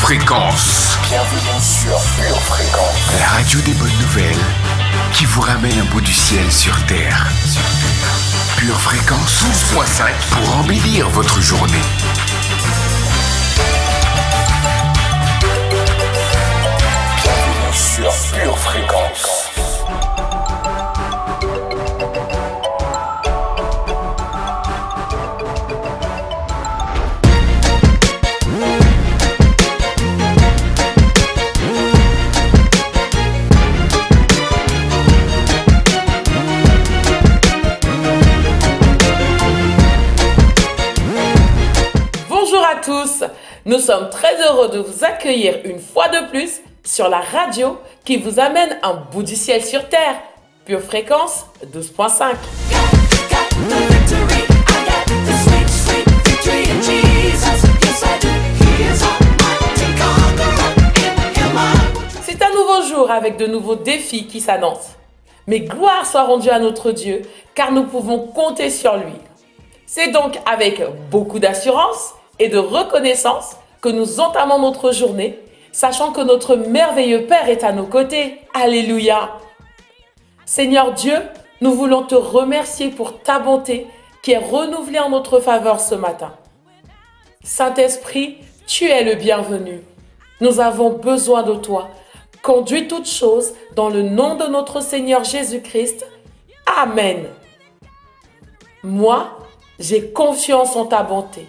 Fréquence. Bienvenue sur Pure Fréquence. La radio des bonnes nouvelles qui vous ramène un bout du ciel sur Terre. Pure Fréquence 12.5 pour embellir votre journée. Bienvenue sur Pure Fréquence. Tous, nous sommes très heureux de vous accueillir une fois de plus sur la radio qui vous amène un bout du ciel sur terre, Pure Fréquence 12.5. C'est un nouveau jour avec de nouveaux défis qui s'annoncent. Mais gloire soit rendue à notre Dieu, car nous pouvons compter sur lui. C'est donc avec beaucoup d'assurance et de reconnaissance que nous entamons notre journée, sachant que notre merveilleux Père est à nos côtés. Alléluia! Seigneur Dieu, nous voulons te remercier pour ta bonté qui est renouvelée en notre faveur ce matin. Saint-Esprit, tu es le bienvenu. Nous avons besoin de toi. Conduis toutes choses dans le nom de notre Seigneur Jésus-Christ. Amen. Moi, j'ai confiance en ta bonté.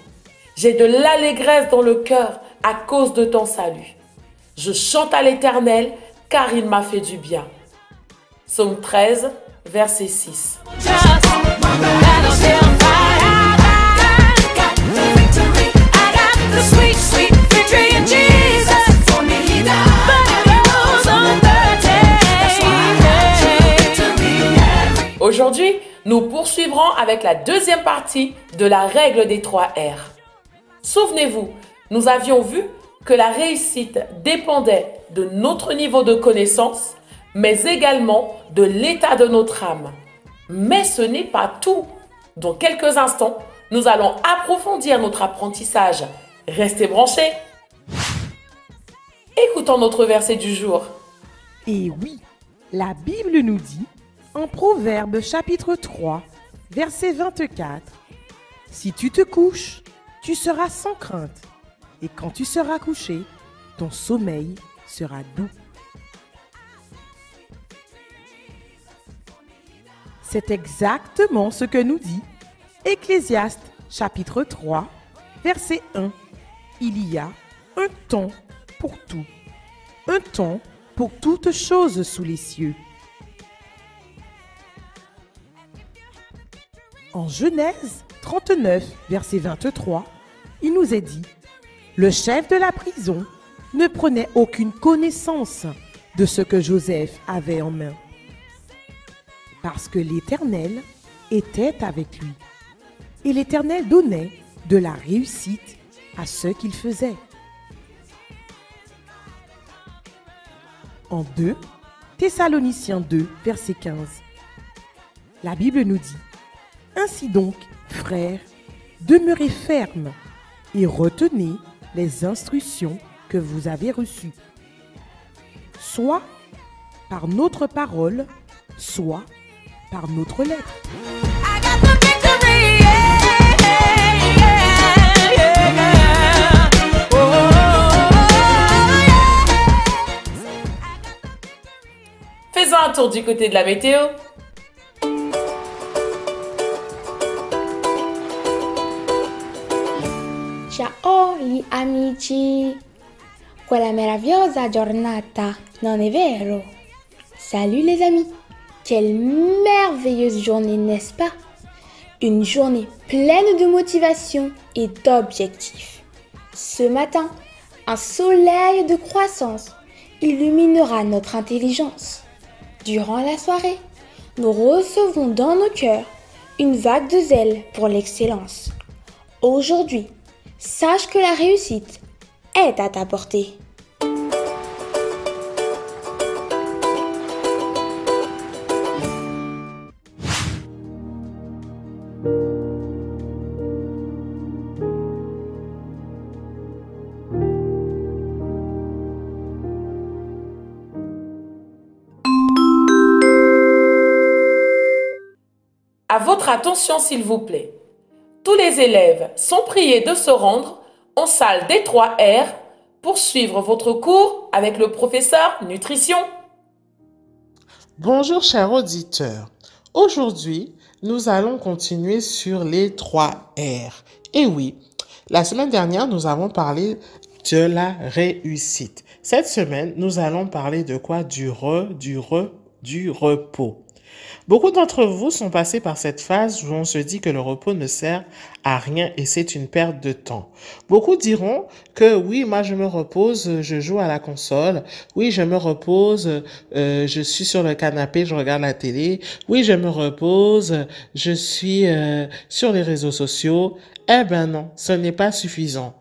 J'ai de l'allégresse dans le cœur à cause de ton salut. Je chante à l'Éternel car il m'a fait du bien. Psaume 13, verset 6. Aujourd'hui, nous poursuivrons avec la deuxième partie de la règle des 3 R. Souvenez-vous, nous avions vu que la réussite dépendait de notre niveau de connaissance, mais également de l'état de notre âme. Mais ce n'est pas tout. Dans quelques instants, nous allons approfondir notre apprentissage. Restez branchés. Écoutons notre verset du jour. Et oui, la Bible nous dit, en Proverbes chapitre 3, verset 24, « Si tu te couches, tu seras sans crainte, et quand tu seras couché, ton sommeil sera doux. » C'est exactement ce que nous dit Ecclésiaste chapitre 3, verset 1. Il y a un temps pour tout, un temps pour toutes choses sous les cieux. En Genèse 39, verset 23, il nous est dit, le chef de la prison ne prenait aucune connaissance de ce que Joseph avait en main, parce que l'Éternel était avec lui, et l'Éternel donnait de la réussite à ce qu'il faisait. En 2 Thessaloniciens 2, verset 15, la Bible nous dit, ainsi donc, frères, demeurez fermes et retenez les instructions que vous avez reçues, soit par notre parole, soit par notre lettre. Faisons un tour du côté de la météo. Ciao gli amici! Quella meravigliosa giornata, non è vero? Salut les amis! Quelle merveilleuse journée, n'est-ce pas? Une journée pleine de motivation et d'objectifs. Ce matin, un soleil de croissance illuminera notre intelligence. Durant la soirée, nous recevrons dans nos cœurs une vague de zèle pour l'excellence. Aujourd'hui, sache que la réussite est à ta portée. À votre attention, s'il vous plaît. Tous les élèves sont priés de se rendre en salle D3R pour suivre votre cours avec le professeur Nutrition. Bonjour chers auditeurs. Aujourd'hui, nous allons continuer sur les 3 R. Et oui, la semaine dernière, nous avons parlé de la réussite. Cette semaine, nous allons parler de quoi? Du repos. Beaucoup d'entre vous sont passés par cette phase où on se dit que le repos ne sert à rien et c'est une perte de temps. Beaucoup diront que oui, moi je me repose, je joue à la console. Oui, je me repose, je suis sur le canapé, je regarde la télé. Oui, je me repose, je suis sur les réseaux sociaux. Eh ben non, ce n'est pas suffisant.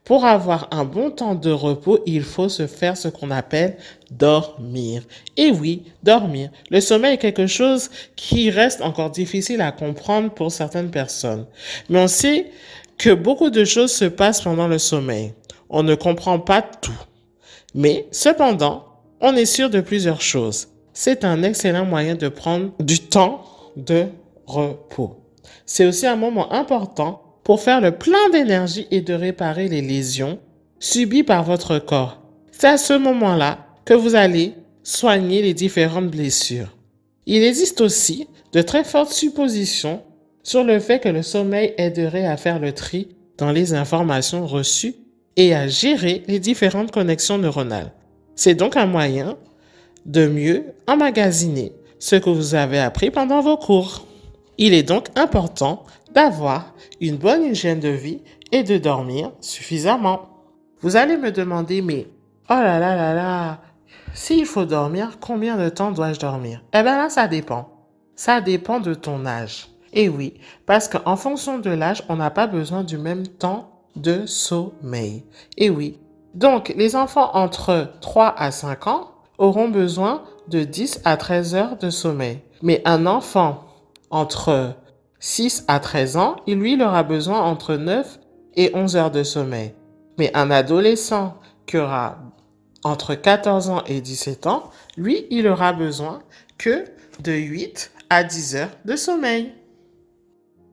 Pour avoir un bon temps de repos, il faut se faire ce qu'on appelle dormir. Et oui, dormir. Le sommeil est quelque chose qui reste encore difficile à comprendre pour certaines personnes. Mais on sait que beaucoup de choses se passent pendant le sommeil. On ne comprend pas tout. Mais cependant, on est sûr de plusieurs choses. C'est un excellent moyen de prendre du temps de repos. C'est aussi un moment important pour faire le plein d'énergie et de réparer les lésions subies par votre corps. C'est à ce moment-là que vous allez soigner les différentes blessures. Il existe aussi de très fortes suppositions sur le fait que le sommeil aiderait à faire le tri dans les informations reçues et à gérer les différentes connexions neuronales. C'est donc un moyen de mieux emmagasiner ce que vous avez appris pendant vos cours. Il est donc important d'avoir une bonne hygiène de vie et de dormir suffisamment. Vous allez me demander, mais oh là là là là, s'il faut dormir, combien de temps dois-je dormir? Eh bien là, ça dépend. Ça dépend de ton âge. Et oui, parce qu'en fonction de l'âge, on n'a pas besoin du même temps de sommeil. Et oui, donc les enfants entre 3 à 5 ans auront besoin de 10 à 13 heures de sommeil. Mais un enfant entre 6 à 13 ans, il aura besoin entre 9 et 11 heures de sommeil. Mais un adolescent qui aura entre 14 ans et 17 ans, lui, il aura besoin que de 8 à 10 heures de sommeil.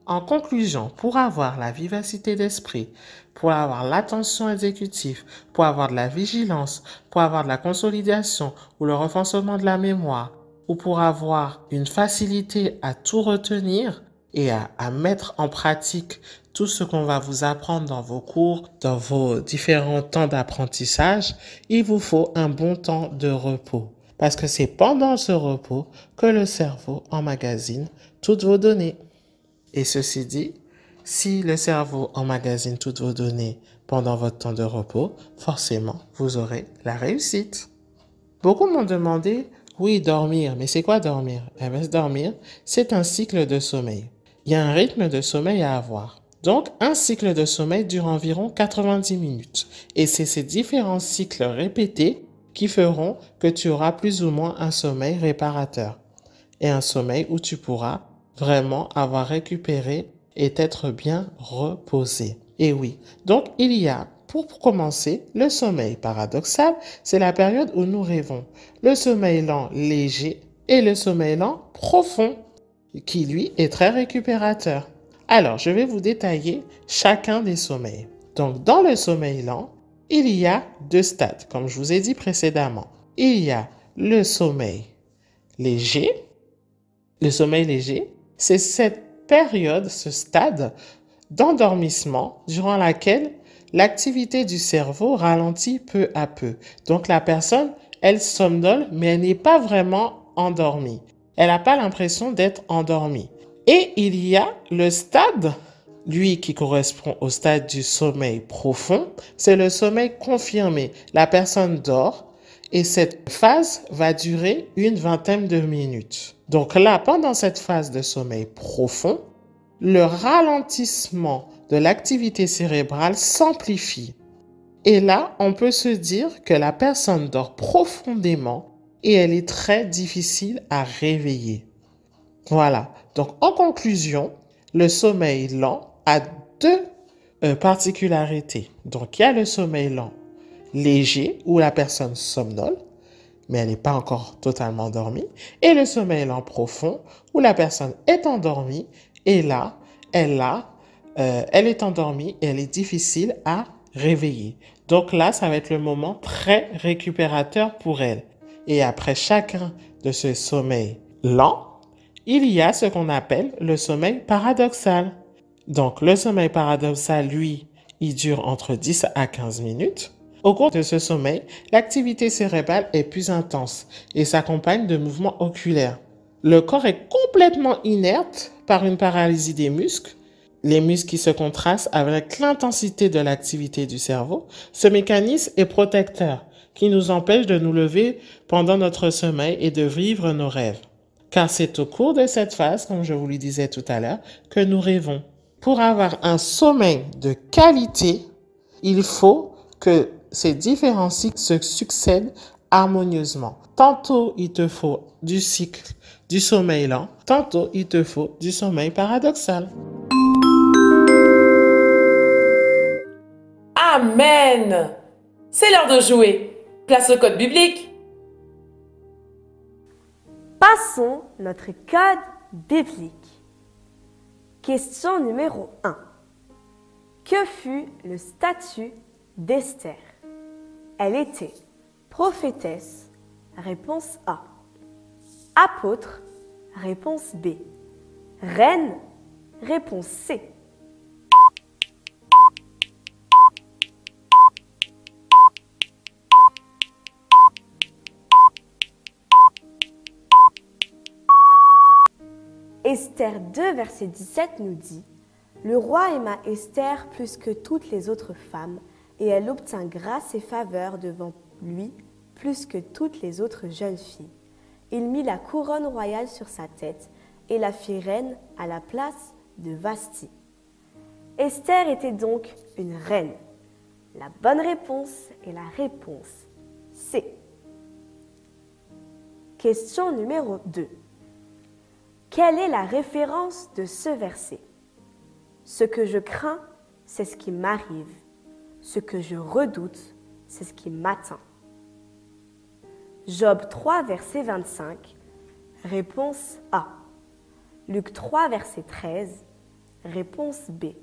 En conclusion, pour avoir la vivacité d'esprit, pour avoir l'attention exécutive, pour avoir de la vigilance, pour avoir de la consolidation ou le renforcement de la mémoire, ou pour avoir une facilité à tout retenir et à mettre en pratique tout ce qu'on va vous apprendre dans vos cours, dans vos différents temps d'apprentissage, il vous faut un bon temps de repos. Parce que c'est pendant ce repos que le cerveau emmagasine toutes vos données. Et ceci dit, si le cerveau emmagasine toutes vos données pendant votre temps de repos, forcément, vous aurez la réussite. Beaucoup m'ont demandé, oui, dormir, mais c'est quoi dormir? Eh bien, dormir, c'est un cycle de sommeil. Il y a un rythme de sommeil à avoir. Donc, un cycle de sommeil dure environ 90 minutes. Et c'est ces différents cycles répétés qui feront que tu auras plus ou moins un sommeil réparateur. Et un sommeil où tu pourras vraiment avoir récupéré et être bien reposé. Et oui, donc il y a, pour commencer, le sommeil paradoxal, c'est la période où nous rêvons. Le sommeil lent léger et le sommeil lent profond, qui lui est très récupérateur. Alors, je vais vous détailler chacun des sommeils. Donc, dans le sommeil lent, il y a 2 stades, comme je vous ai dit précédemment. Il y a le sommeil léger. Le sommeil léger, c'est cette période, ce stade d'endormissement durant laquelle l'activité du cerveau ralentit peu à peu. Donc, la personne, elle somnole, mais elle n'est pas vraiment endormie. Elle n'a pas l'impression d'être endormie. Et il y a le stade, lui qui correspond au stade du sommeil profond, c'est le sommeil confirmé. La personne dort et cette phase va durer une vingtaine de minutes. Donc là, pendant cette phase de sommeil profond, le ralentissement de l'activité cérébrale s'amplifie. Et là, on peut se dire que la personne dort profondément et elle est très difficile à réveiller. Voilà. Donc, en conclusion, le sommeil lent a 2 particularités. Donc, il y a le sommeil lent léger où la personne somnole, mais elle n'est pas encore totalement endormie, et le sommeil lent profond, où la personne est endormie, et là, elle est endormie et elle est difficile à réveiller. Donc là, ça va être le moment très récupérateur pour elle. Et après chacun de ce sommeil lent, il y a ce qu'on appelle le sommeil paradoxal. Donc le sommeil paradoxal, lui, il dure entre 10 à 15 minutes. Au cours de ce sommeil, l'activité cérébrale est plus intense et s'accompagne de mouvements oculaires. Le corps est complètement inerte par une paralysie des muscles, les muscles qui se contrastent avec l'intensité de l'activité du cerveau. Ce mécanisme est protecteur, qui nous empêche de nous lever pendant notre sommeil et de vivre nos rêves. Car c'est au cours de cette phase, comme je vous le disais tout à l'heure, que nous rêvons. Pour avoir un sommeil de qualité, il faut que ces différents cycles se succèdent harmonieusement. Tantôt, il te faut du cycle du sommeil lent, tantôt, il te faut du sommeil paradoxal. Amen. C'est l'heure de jouer. Place au code biblique. Passons notre code biblique. Question numéro 1. Que fut le statut d'Esther? Elle était prophétesse, réponse A. Apôtre, réponse B. Reine, réponse C. Esther 2, verset 17 nous dit « Le roi aima Esther plus que toutes les autres femmes, et elle obtint grâce et faveur devant lui plus que toutes les autres jeunes filles. Il mit la couronne royale sur sa tête et la fit reine à la place de Vasti. » Esther était donc une reine. La bonne réponse est la réponse C. Question numéro 2. Quelle est la référence de ce verset? Ce que je crains, c'est ce qui m'arrive. Ce que je redoute, c'est ce qui m'atteint. Job 3, verset 25, réponse A. Luc 3, verset 13, réponse B.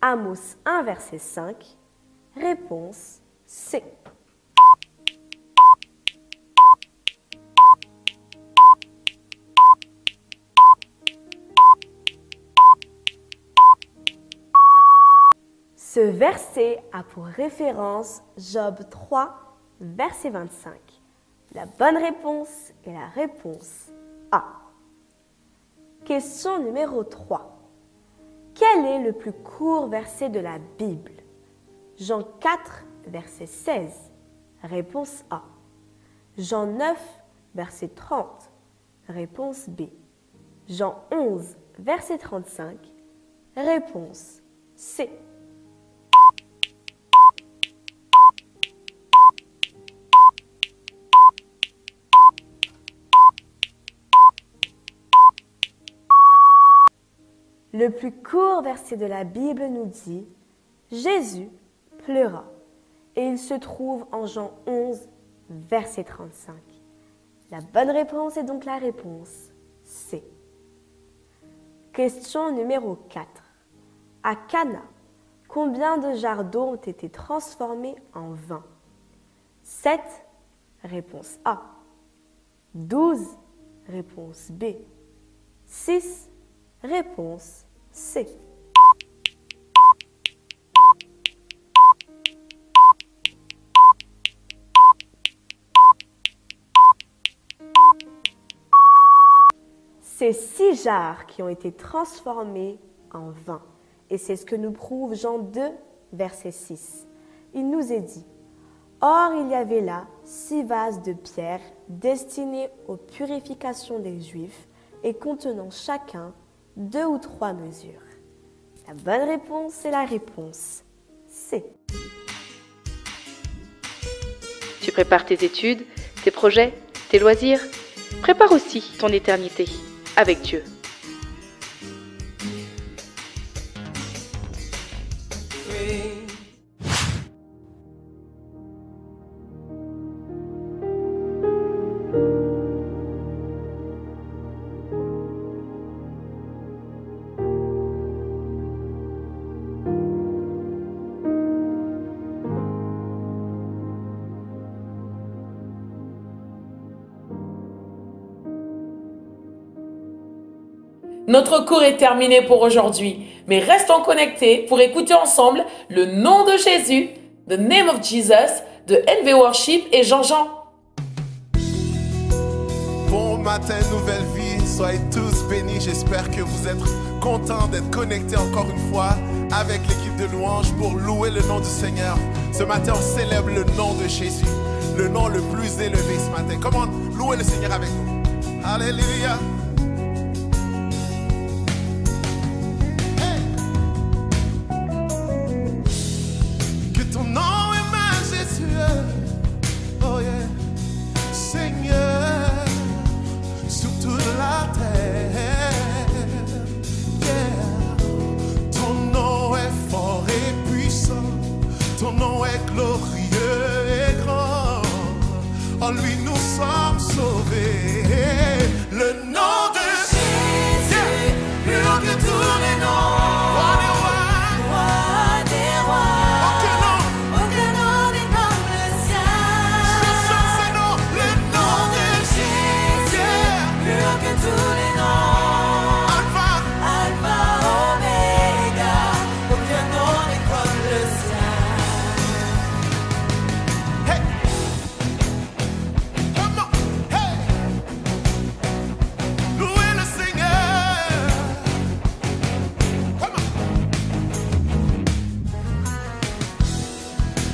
Amos 1, verset 5, réponse C. Ce verset a pour référence Job 3, verset 25. La bonne réponse est la réponse A. Question numéro 3. Quel est le plus court verset de la Bible? Jean 4, verset 16. Réponse A. Jean 9, verset 30. Réponse B. Jean 11, verset 35. Réponse C. Le plus court verset de la Bible nous dit « Jésus pleura » et il se trouve en Jean 11, verset 35. La bonne réponse est donc la réponse C. Question numéro 4. À Cana, combien de jarres d'eau ont été transformés en vin? 7, réponse A. 12, réponse B. 6, réponse C. C'est 6 jarres qui ont été transformées en vin. Et c'est ce que nous prouve Jean 2, verset 6. Il nous est dit « Or, il y avait là 6 vases de pierre destinés aux purifications des Juifs et contenant chacun 2 ou 3 mesures. » La bonne réponse est la réponse C. Tu prépares tes études, tes projets, tes loisirs. Prépare aussi ton éternité avec Dieu. Notre cours est terminé pour aujourd'hui, mais restons connectés pour écouter ensemble le nom de Jésus, The Name of Jesus, de NV Worship et Jean-Jean. Bon matin, nouvelle vie, soyez tous bénis. J'espère que vous êtes contents d'être connectés encore une fois avec l'équipe de louanges pour louer le nom du Seigneur. Ce matin, on célèbre le nom de Jésus, le nom le plus élevé ce matin. Comment louer le Seigneur avec nous? Alléluia. Oh yeah, Seigneur, sur toute la terre, yeah. Ton nom est fort et puissant, ton nom est glorieux et grand, en lui nous sommes sauvés. Le nom de Jésus, plus haut que tous les noms.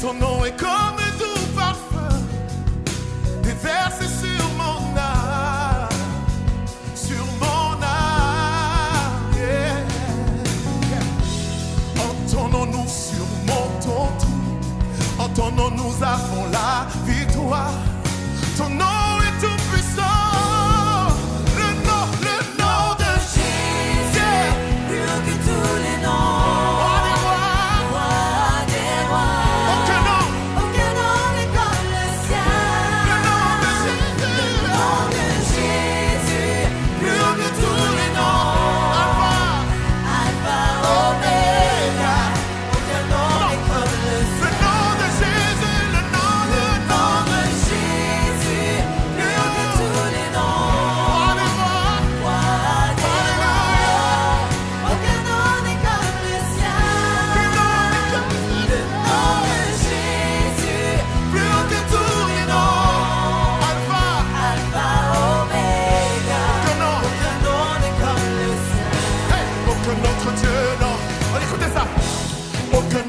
Ton nom est comme un doux parfum, déversé sur mon âme, yeah. Entendons-nous, surmontons tout, entendons-nous, nous avons la victoire. Ton nom est tout puissant, le nom de Jésus, plus haut que tous les noms.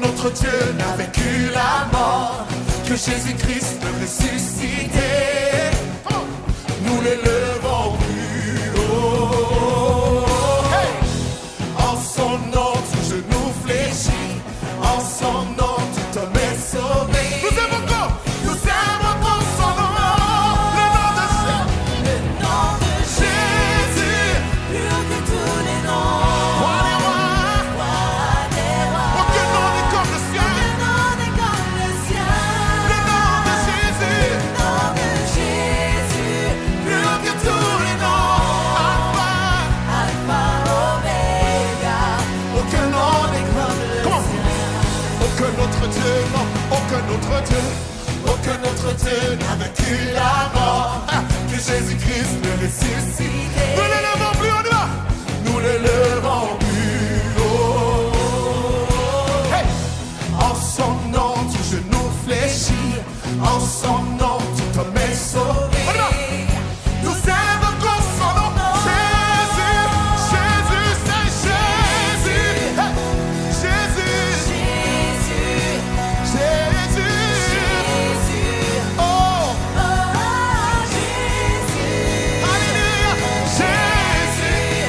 Notre Dieu n'a vaincu la mort, que Jésus-Christ le ressuscité. Nous l'élevons plus haut. En son nom, tout genou fléchit. En son nom, tout homme est sauvé. Nous évoquons son nom. Le nom de Jésus, le nom de Jésus, plus haut que tous les noms. Aucun autre Dieu n'a vaincu la mort, que Jésus-Christ le ressuscité. Nous l'élevons plus haut, on y va. Nous l'élevons plus haut. Hey! En son nom, tout genou fléchit. En son nom, tout homme est sauvé. On y va. Nous évoquons son nom. Jésus, Jésus, c'est Jésus. Hey! Jésus, Jésus, Jésus. Jésus,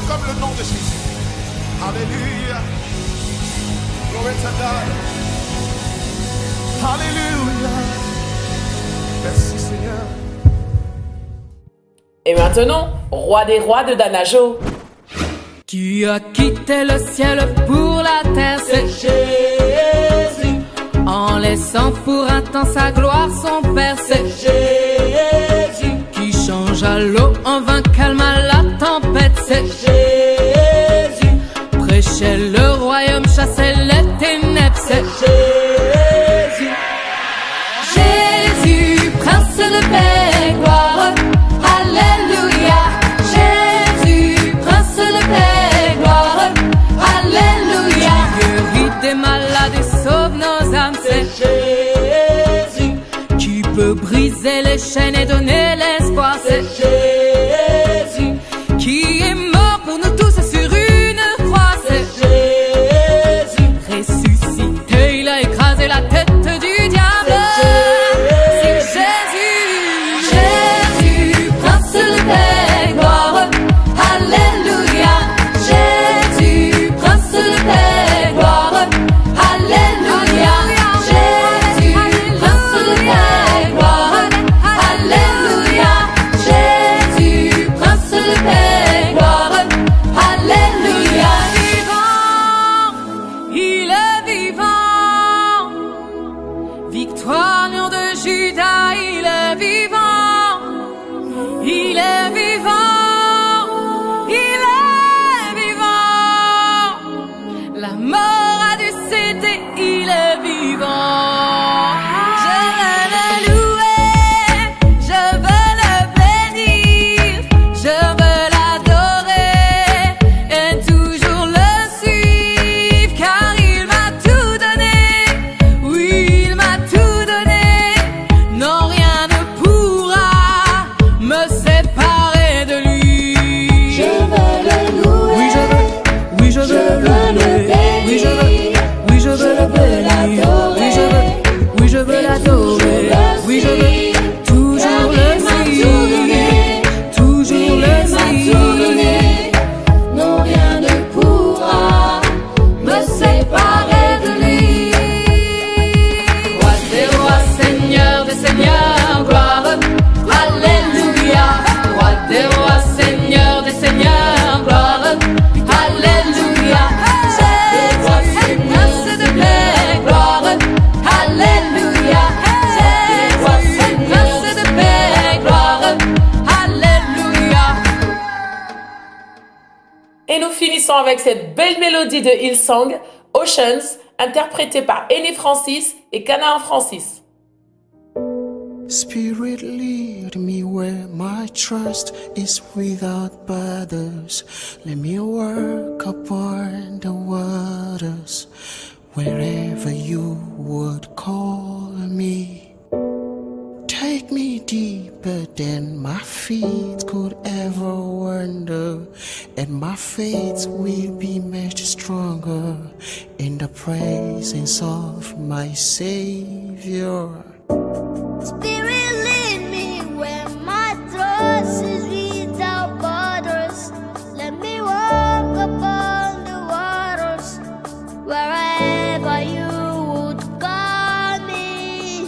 comme le nom de Jésus. Alléluia. Glory to God. Alléluia. Merci Seigneur. Et maintenant, roi des rois de Danajo. Qui a quitté le ciel pour la terre, c'est Jésus. En laissant pour un temps sa gloire, son Père, c'est Jésus. Qui changea l'eau en vin, calma la tempête, c'est Jésus. Prêchait le royaume, chassait les ténèbres, c'est Jésus. Jésus, prince de paix, gloire, alléluia. Jésus, prince de paix, gloire, alléluia. Qui guérit des malades et sauve nos âmes, c'est Jésus. Qui peut briser les chaînes et donner l'espoir, c'est Jésus. Qui est mort pour nous tous sur une croix, c'est Jésus. Ressuscité, il a écrasé la tête du diable. C'est Jésus. Jésus, prince de paix, gloire, alléluia. Jésus, prince de paix, gloire, alléluia. Jésus, prince de paix, gloire, alléluia. Jésus, prince de paix, gloire, alléluia. Il est vivant, victoire, lion de Juda, il est vivant, il est vivant, il est vivant. La mort a dû céder, il est vivant. Je veux le louer, je veux le bénir, je veux l'adorer et toujours le suivre, car il m'a tout donné, oui il m'a tout donné. Non, rien ne pourra me séparer de lui. Je veux le louer, oui je veux, oui je veux le louer, oui je veux, oui je veux le bénir, oui je veux, oui je veux l'adorer, oui je veux toujours le suivre, toujours le suivre. Non, rien ne pourra me séparer de lui. Roi des rois, Seigneur des seigneurs, gloire, alléluia. Roi des rois, Seigneur des seigneurs, gloire, alléluia. Jésus, prince de paix, gloire, alléluia. Jésus, prince de paix, gloire, alléluia. Et nous finissons avec cette belle mélodie de Hillsong, Oceans, interprétée par Eni Francis et Canaan Francis. Spirit, lead me where my trust is without borders. Let me work upon the waters, wherever you would call me. Take me deeper than my feet could ever wander, and my faith will be much stronger in the presence of my Savior. Spirit, lead me where my trust is without borders. Let me walk upon the waters, wherever you would call me.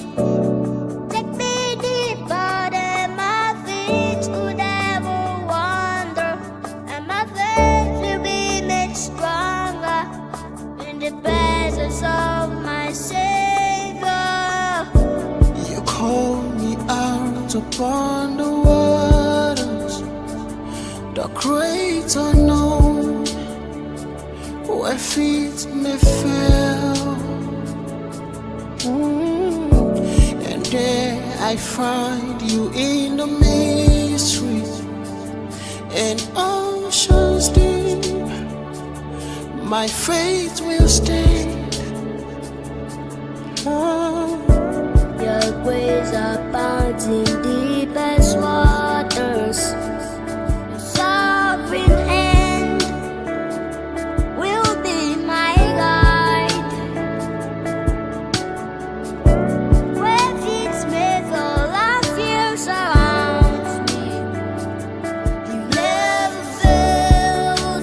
Take me deeper than my feet could ever wander, and my faith will be made stronger in the presence of my Savior. You call me out upon the waters, the great unknown, where feet may fail. And there I find you in the mystery, and oceans deep. My faith will stand. Your grace abounds in deepest waters. Your sovereign hand will be my guide. When feet may fall and fear surrounds me, you never fail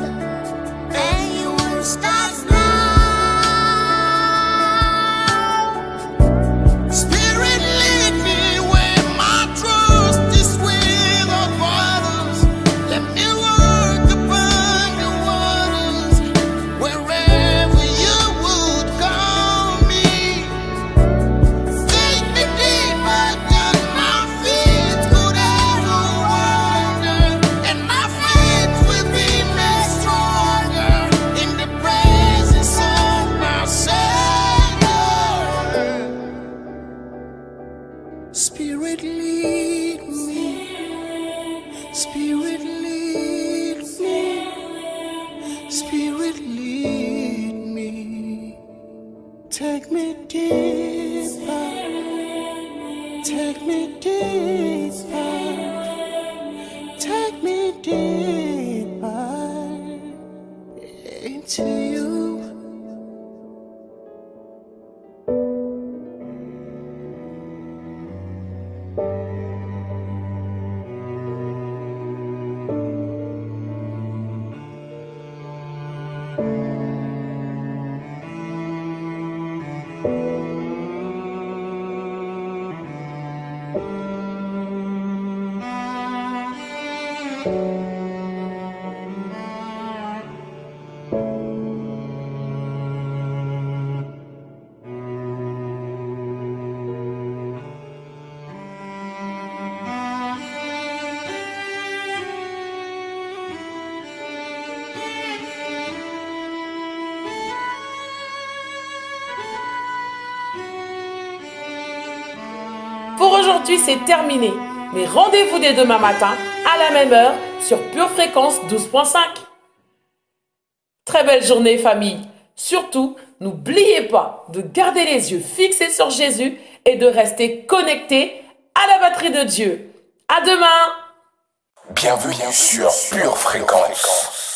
Take me deeper, take me deeper, take me deeper into you. Pour aujourd'hui, c'est terminé. Mais rendez-vous dès demain matin, à la même heure, sur Pure Fréquence 12.5. Très belle journée, famille. Surtout, n'oubliez pas de garder les yeux fixés sur Jésus et de rester connectés à la batterie de Dieu. À demain! Bienvenue sur Pure Fréquence.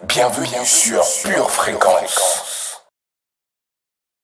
Bienvenue sur Pure Fréquence.